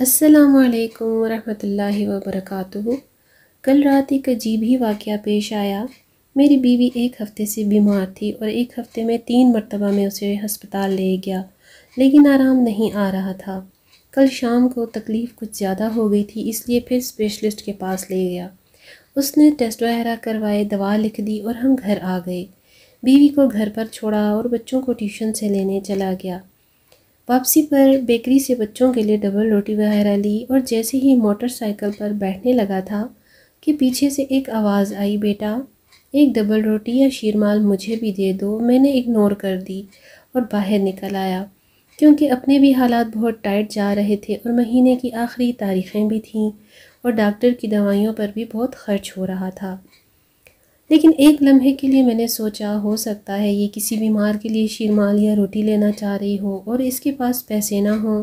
السلام علیکم ورحمۃ اللہ وبرکاتہ۔ کل رات ایک عجیب ہی واقعہ پیش آیا۔ میری بیوی ایک ہفتے سے بیمار تھی اور ایک ہفتے میں 3 مرتبہ میں اسے ہسپتال لے گیا، لیکن آرام نہیں آ رہا تھا۔ کل شام کو تکلیف کچھ زیادہ ہو گئی تھی، اس لیے پھر اسپیشلسٹ کے پاس لے گیا۔ اس نے ٹیسٹ وغیرہ کروائے، دوا لکھ دی اور ہم گھر آ گئے۔ بیوی کو گھر پر چھوڑا اور بچوں کو ٹیوشن سے لینے چلا گیا۔ واپسی پر بیکری سے بچوں کے لیے ڈبل روٹی وغیرہ لی اور جیسے ہی موٹر سائیکل پر بیٹھنے لگا تھا کہ پیچھے سے ایک آواز آئی، بیٹا ایک ڈبل روٹی یا شیرمال مجھے بھی دے دو۔ میں نے اگنور کر دی اور باہر نکل آیا، کیونکہ اپنے بھی حالات بہت ٹائٹ جا رہے تھے اور مہینے کی آخری تاریخیں بھی تھیں اور ڈاکٹر کی دوائیوں پر بھی بہت خرچ ہو رہا تھا۔ لیکن ایک لمحے کے لیے میں نے سوچا ہو سکتا ہے یہ کسی بیمار کے لیے شیرمال یا روٹی لینا چاہ رہی ہو اور اس کے پاس پیسے نہ ہوں،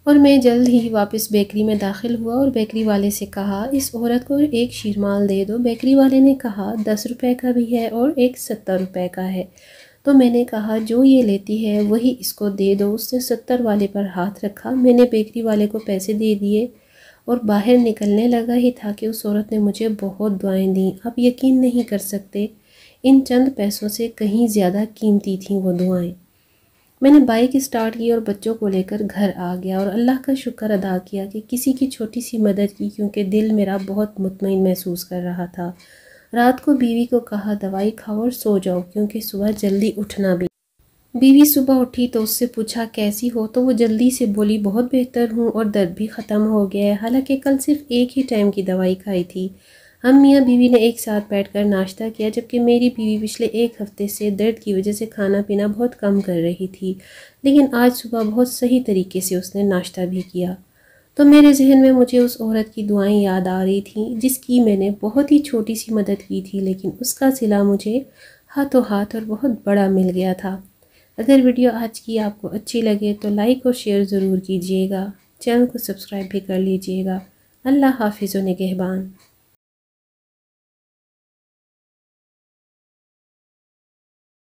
اور میں جلد ہی واپس بیکری میں داخل ہوا اور بیکری والے سے کہا اس عورت کو ایک شیرمال دے دو۔ بیکری والے نے کہا 10 روپے کا بھی ہے اور ایک 70 روپے کا ہے۔ تو میں نے کہا جو یہ لیتی ہے وہی اس کو دے دو۔ اس نے 70 والے پر ہاتھ رکھا، میں نے بیکری والے کو پیسے دے دیے اور باہر نکلنے لگا ہی تھا کہ اس عورت نے مجھے بہت دعائیں دیں۔ آپ یقین نہیں کر سکتے، ان چند پیسوں سے کہیں زیادہ قیمتی تھیں وہ دعائیں۔ میں نے بائک اسٹارٹ کی اور بچوں کو لے کر گھر آ گیا اور اللہ کا شکر ادا کیا کہ کسی کی چھوٹی سی مدد کی، کیونکہ دل میرا بہت مطمئن محسوس کر رہا تھا۔ رات کو بیوی کو کہا دوائی کھاؤ اور سو جاؤ، کیونکہ صبح جلدی اٹھنا بھی۔ بیوی صبح اٹھی تو اس سے پوچھا کیسی ہو، تو وہ جلدی سے بولی بہت بہتر ہوں اور درد بھی ختم ہو گیا ہے، حالانکہ کل صرف ایک ہی ٹائم کی دوائی کھائی تھی۔ ہم میاں بیوی نے ایک ساتھ بیٹھ کر ناشتہ کیا، جبکہ میری بیوی پچھلے ایک ہفتے سے درد کی وجہ سے کھانا پینا بہت کم کر رہی تھی، لیکن آج صبح بہت صحیح طریقے سے اس نے ناشتہ بھی کیا۔ تو میرے ذہن میں مجھے اس عورت کی دعائیں یاد آ رہی تھیں جس کی میں نے بہت ہی چھوٹی سی مدد کی تھی، لیکن اس کا صلہ مجھے ہاتھوں ہاتھ اور بہت بڑا مل گیا تھا۔ اگر ویڈیو آج کی آپ کو اچھی لگے تو لائک اور شیئر ضرور کیجیے گا، چینل کو سبسکرائب بھی کر لیجیے گا۔ اللہ حافظ و نگہبان۔